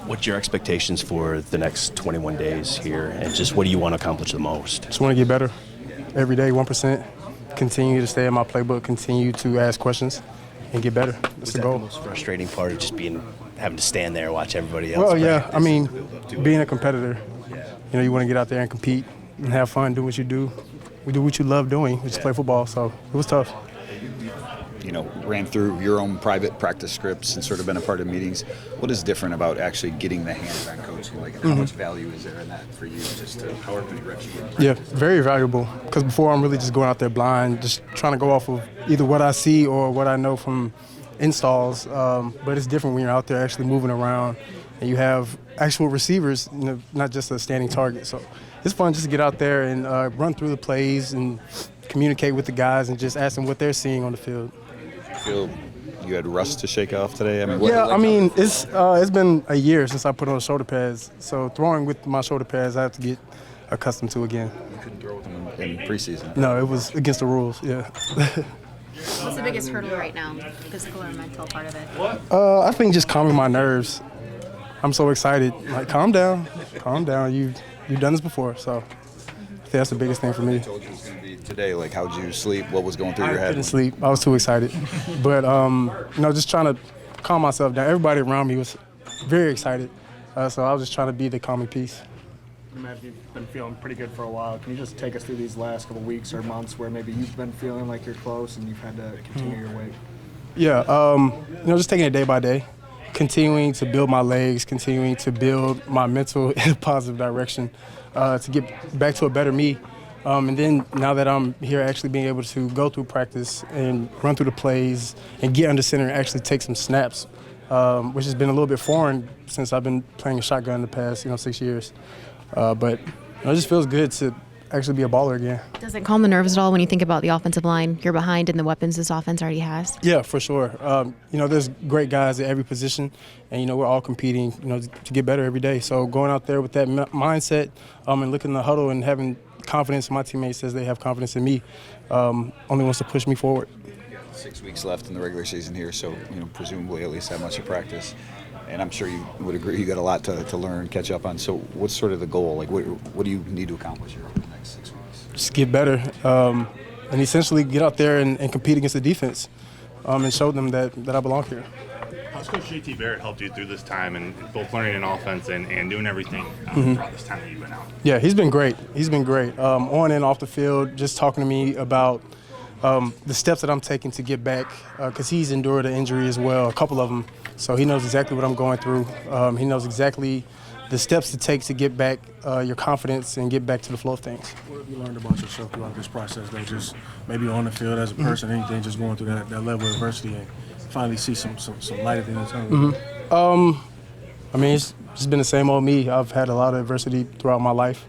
What's your expectations for the next 21 days here, and just what do you want to accomplish the most? Just want to get better every day, 1%. Continue to stay in my playbook, continue to ask questions, and get better. That's the goal. The most frustrating part of just having to stand there and watch everybody else? Well, yeah. I mean, being a competitor, you want to get out there and compete and have fun, do what you do. We do what you love doing, which is play football. So it was tough. Ran through your own private practice scripts and sort of been a part of meetings. What is different about actually getting the hands-on coaching? Like, how much value is there in that for you, just to however many reps you get? Yeah, very valuable. Because before, I'm really just going out there blind, just trying to go off of either what I see or what I know from installs. But it's different when you're out there actually moving around and you have actual receivers, not just a standing target. So it's fun just to get out there and run through the plays and communicate with the guys and just ask them what they're seeing on the field. Feel you had rust to shake off today? It's been a year since I put on shoulder pads, so throwing with my shoulder pads I have to get accustomed to again. You couldn't throw with them in preseason? No, it was against the rules, yeah. What's the biggest hurdle right now, physical or mental part of it? I think just calming my nerves. I'm so excited. Like, calm down. You've done this before, so I think that's the biggest thing for me. Today, like, how'd you sleep? What was going through your head? I didn't sleep. I was too excited. But, just trying to calm myself down. Everybody around me was very excited. So I was just trying to be the calming piece. I imagine you've been feeling pretty good for a while. Can you just take us through these last couple weeks or months where maybe you've been feeling like you're close and you've had to continue your weight? Yeah, just taking it day by day. Continuing to build my legs, continuing to build my mental in a positive direction to get back to a better me. And then now that I'm here actually being able to go through practice and run through the plays and get under center and actually take some snaps, which has been a little bit foreign since I've been playing a shotgun in the past 6 years. But it just feels good to actually be a baller again. Does it calm the nerves at all when you think about the offensive line, you're behind, and the weapons this offense already has? Yeah, for sure. There's great guys at every position, and, we're all competing, to get better every day. So going out there with that mindset and looking in the huddle and having confidence in my teammates as they have confidence in me only wants to push me forward. 6 weeks left in the regular season here, so, presumably at least that much of practice. And I'm sure you would agree you got a lot to learn, catch up on. So what's sort of the goal? Like, what do you need to accomplish here over the next 6 weeks? Just get better and essentially get out there and compete against the defense and show them that I belong here. How's Coach JT Barrett helped you through this time and both learning an offense and doing everything throughout this time that you've been out? Yeah, he's been great. On and off the field, just talking to me about the steps that I'm taking to get back because he's endured an injury as well, a couple of them. So he knows exactly what I'm going through. He knows exactly the steps to take to get back your confidence and get back to the flow of things. What have you learned about yourself throughout this process, though, just maybe on the field as a person, anything, just going through that level of adversity and finally see some light at the end of the tunnel? It's just been the same old me. I've had a lot of adversity throughout my life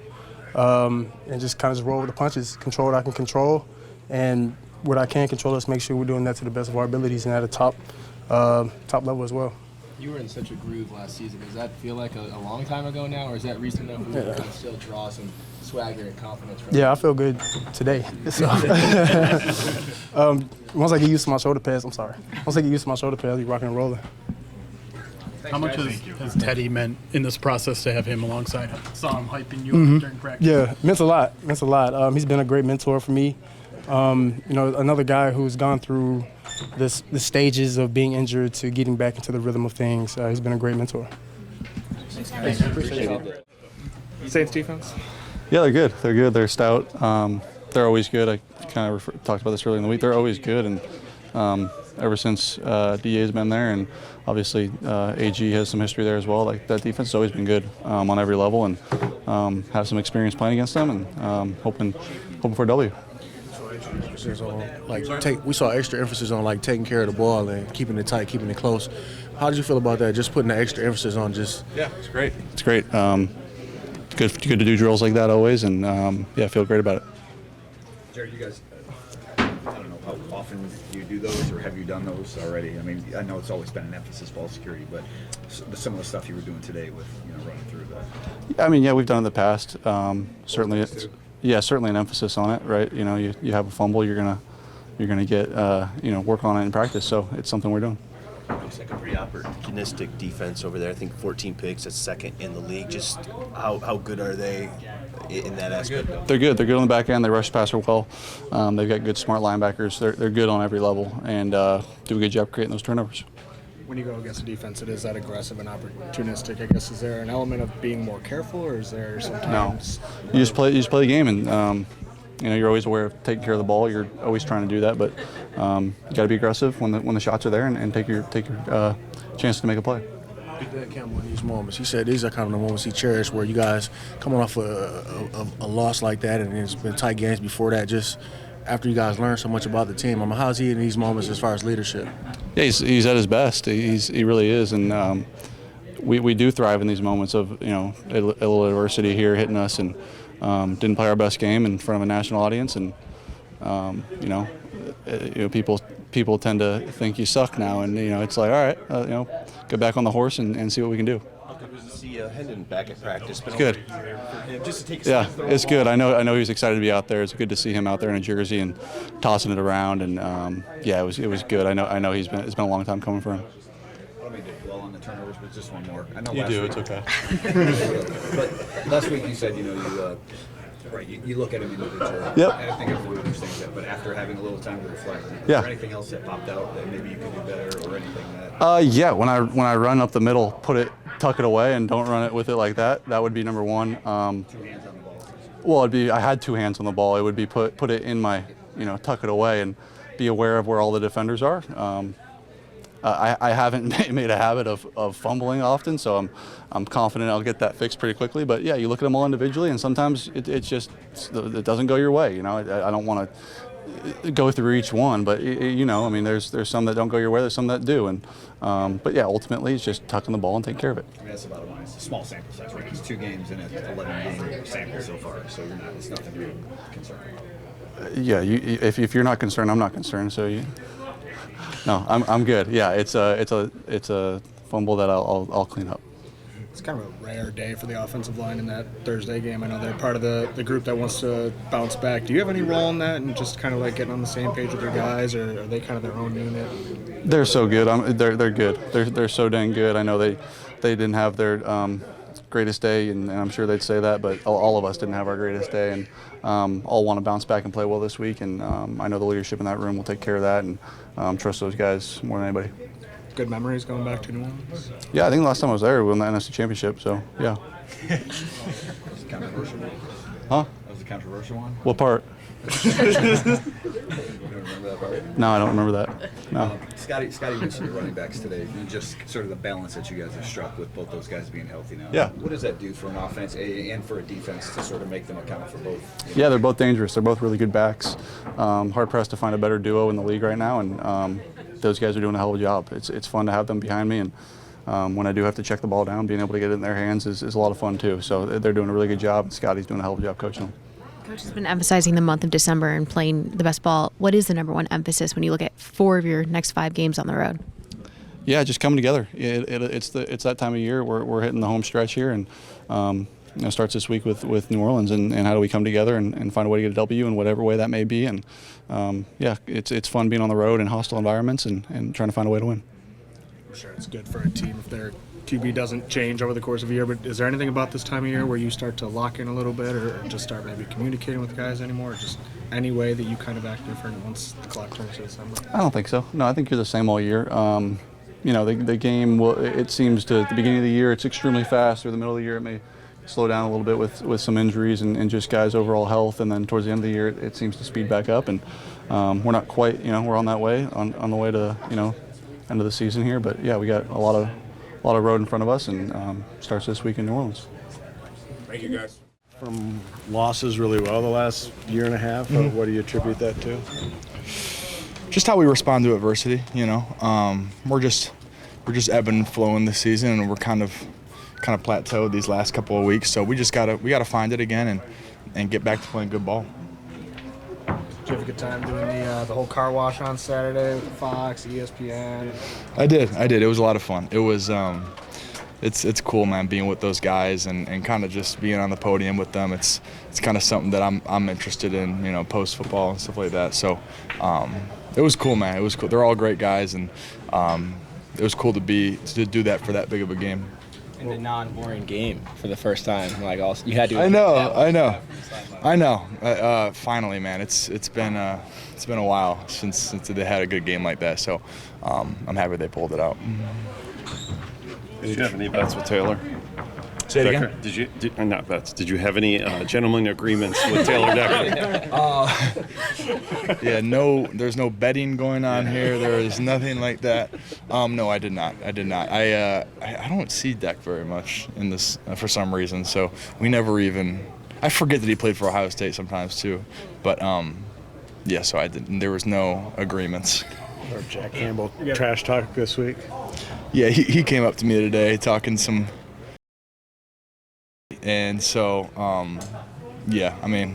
and just kind of just roll with the punches, control what I can control, and what I can't control, let's make sure we're doing that to the best of our abilities and at a top level as well. You were in such a groove last season. Does that feel like a long time ago now, or is that recent enough where you can still draw some swagger and confidence from I feel good today. So, once I get used to my shoulder pads, Once I get used to my shoulder pads, I'll be rocking and rolling. How much has Teddy meant in this process to have him alongside? Saw him hyping you up during practice. Yeah, meant a lot. He's been a great mentor for me. Another guy who's gone through the stages of being injured to getting back into the rhythm of things. He's been a great mentor. Thanks. Appreciate it. Saints defense? Yeah, they're good. They're stout. They're always good. I kind of talked about this earlier in the week. They're always good, and ever since DA's been there, and obviously AG has some history there as well. Like, that defense has always been good on every level, and have some experience playing against them, and hoping for a W. We saw extra emphasis on taking care of the ball and keeping it tight, keeping it close. How did you feel about that? Just putting the extra emphasis on it's great. It's great. Good to do drills like that always, and I feel great about it. Jared, you guys, I don't know how often you do those, or have you done those already? I mean, I know it's always been an emphasis, ball security, but some of the stuff you were doing today with running through that. We've done it in the past. Certainly an emphasis on it, right? You have a fumble, you're gonna get work on it in practice. So it's something we're doing. Looks like a pretty opportunistic defense over there. I think 14 picks, that's second in the league. Just how good are they in that aspect? They're good. They're good on the back end. They rush passer well. They've got good, smart linebackers. They're good on every level and do a good job creating those turnovers. When you go against a defense that is that aggressive and opportunistic, I guess, is there an element of being more careful, or is there sometimes? No. You just play the game, and you're always aware of taking care of the ball. You're always trying to do that, but you got to be aggressive when the shots are there and take your chance to make a play. Dad Campbell in these moments, he said these are kind of the moments he cherished, where you guys coming off a loss like that, and it's been tight games before that. Just after you guys learn so much about the team, how's he in these moments as far as leadership? Yeah, he's at his best. He really is, and we do thrive in these moments of a little adversity here hitting us, and didn't play our best game in front of a national audience, and people tend to think you suck now, and it's like, all right, get back on the horse and see what we can do. Good to see Hendon back at practice. It's good. Just to take a Yeah, it's good. I know he was excited to be out there. It's good to see him out there in a jersey and tossing it around, and it was good. I know it's been a long time coming for him. I don't mean to dwell on the turnovers, but just one more. I know You last do. week, It's okay. But last week you said you look at him individually. Yep. I think everyone understands that. But after having a little time to reflect, is Yeah. there anything else that popped out that maybe you could do better, or anything that? Yeah, when I run up the middle, tuck it away, and don't run it with it like that. That would be number one. 2 hands on the ball. Well, I had 2 hands on the ball. It would be put it in my, tuck it away and be aware of where all the defenders are. I haven't made a habit of fumbling often, so I'm confident I'll get that fixed pretty quickly. But yeah, you look at them all individually, and sometimes it doesn't go your way. I don't want to go through each one, but there's some that don't go your way, there's some that do, and but yeah, ultimately it's just tucking the ball and taking care of it. I mean, that's about it's a small sample size, right? It's 2 games in an 11-game sample so far, so it's nothing to be concerned about. Yeah, if you're not concerned, I'm not concerned. So no, I'm good. Yeah, it's a fumble that I'll clean up. It's kind of a rare day for the offensive line in that Thursday game. I know they're part of the group that wants to bounce back. Do you have any role in that, and just kind of like getting on the same page with your guys, or are they kind of their own unit? They're so good. They're good. They're so dang good. I know they didn't have their greatest day, and I'm sure they'd say that, but all of us didn't have our greatest day, and all want to bounce back and play well this week, and I know the leadership in that room will take care of that, and trust those guys more than anybody. Good memories going back to New Orleans? Yeah, I think the last time I was there, we won the NFC Championship, so yeah. That was a controversial one. Huh? That was a controversial one? What part? You don't remember that part? No, I don't remember that. No. Scotty mentioned the running backs today, and just sort of the balance that you guys have struck with both those guys being healthy now. Yeah. What does that do for an offense and for a defense to sort of make them account for both? Yeah, they're both dangerous. They're both really good backs. Hard pressed to find a better duo in the league right now, and those guys are doing a hell of a job. It's fun to have them behind me, and when I do have to check the ball down, being able to get it in their hands is a lot of fun too. So they're doing a really good job, and Scotty's doing a hell of a job coaching them. Coach has been emphasizing the month of December and playing the best ball. What is the number one emphasis when you look at 4 of your next 5 games on the road? Yeah, just coming together. It's that time of year. We're hitting the home stretch here, and starts this week with New Orleans, and how do we come together and find a way to get a W in whatever way that may be. And it's fun being on the road in hostile environments and trying to find a way to win. I'm sure it's good for a team if their QB doesn't change over the course of a year, but is there anything about this time of year where you start to lock in a little bit, or just start maybe communicating with guys anymore, or just any way that you kind of act different once the clock turns to December? I don't think so. No, I think you're the same all year. The game it seems to, at the beginning of the year, it's extremely fast. Through the middle of the year, it may slow down a little bit with some injuries and just guys' overall health. And then towards the end of the year, it seems to speed back up. And we're not quite, we're on that way, on the way to, end of the season here. But yeah, we got a lot of road in front of us, and starts this week in New Orleans. Thank you, guys. From losses really well the last year and a half. What do you attribute that to? Just how we respond to adversity. We're just ebbing and flowing this season, and we're kind of plateaued these last couple of weeks. So we gotta find it again and get back to playing good ball. Did you have a good time doing the whole car wash on Saturday with Fox, ESPN? I did. It was a lot of fun. It was it's cool, man, being with those guys and kind of just being on the podium with them. It's kind of something that I'm interested in, post football and stuff like that. So it was cool, man. It was cool. They're all great guys, and was cool to do that for that big of a game. In the non-boring game for the first time, like you had to. I know. Finally, man, it's been a while since they had a good game like that. So I'm happy they pulled it out. Did you have any bets with Taylor? Say it again. Not bets. Did you have any gentleman agreements with Taylor Decker? Yeah, no. There's no betting going on here. There is nothing like that. No, I did not. I don't see Deck very much in this for some reason. So we never even. I forget that he played for Ohio State sometimes too, but yeah. So I didn't. There was no agreements. Or Jack Campbell trash talk this week? Yeah, he came up to me today talking some. And so, yeah, I mean,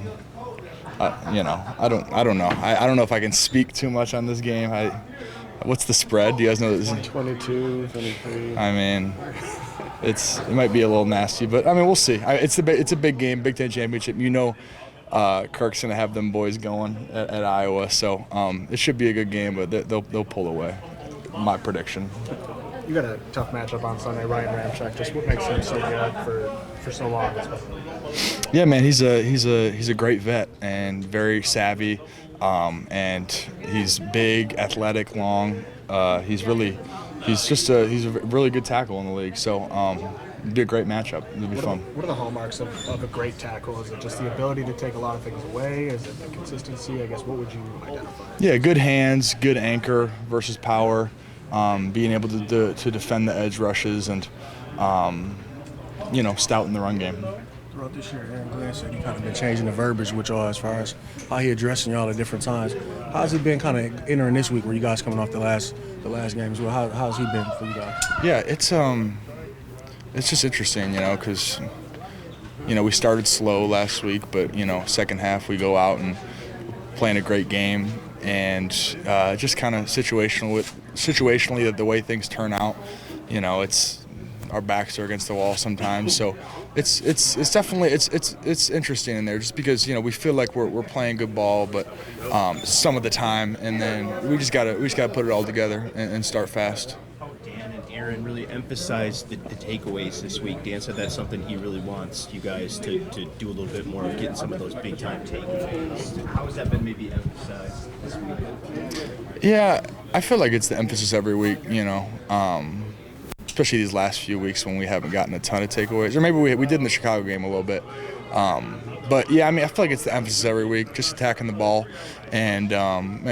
I don't know. I don't know if I can speak too much on this game. What's the spread? Do you guys know this? 22, 23. I mean, it might be a little nasty, but I mean, we'll see. It's a big game, Big Ten championship. Kirk's gonna have them boys going at Iowa, so it should be a good game. But they'll pull away. My prediction. You got a tough matchup on Sunday, Ryan Ramczyk. Just what makes him so good for so long? Yeah, man, he's a great vet and very savvy, and he's big, athletic, long. He's a really good tackle in the league. So it'll be a great matchup. It'll be fun. What are the hallmarks of a great tackle? Is it just the ability to take a lot of things away? Is it the consistency? I guess what would you identify? Yeah, good hands, good anchor versus power. Being able to defend the edge rushes and, stout in the run game. Throughout this year, Aaron Glenn said he kind of been changing the verbiage with y'all as far as how he addressing y'all at different times. How's it been kind of entering this week where you guys coming off the last game as well? How's he been for you guys? Yeah, it's just interesting, because, we started slow last week, but, second half we go out and playing a great game. And just kind of situationally, the way things turn out, it's our backs are against the wall sometimes. So it's definitely it's interesting in there, just because we feel like we're playing good ball, but some of the time, and then we just gotta put it all together and start fast. Dan and Aaron really emphasized the takeaways this week. Dan said that's something he really wants you guys to do a little bit more of, getting some of those big time takeaways. How has that been maybe emphasized this week? Yeah, I feel like it's the emphasis every week, especially these last few weeks when we haven't gotten a ton of takeaways. Or maybe we did in the Chicago game a little bit. But, yeah, I mean, I feel like it's the emphasis every week, just attacking the ball and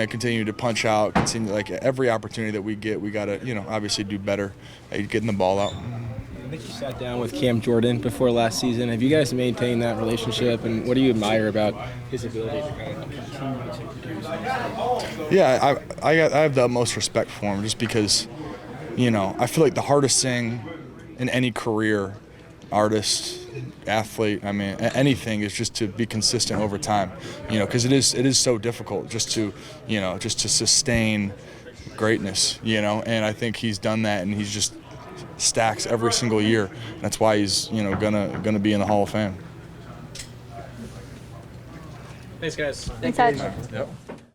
continue to punch out, like every opportunity that we get, we got to, obviously do better at getting the ball out. I think you sat down with Cam Jordan before last season. Have you guys maintained that relationship, and what do you admire about his ability to kind of continue to produce? Yeah, I have the utmost respect for him, just because, I feel like the hardest thing in any career, artist, athlete, I mean, anything, is just to be consistent over time, because it is so difficult just to sustain greatness, and I think he's done that, and he's just stacks every single year. That's why he's, gonna be in the Hall of Fame. Thanks, guys. Thanks, Ed. Yep.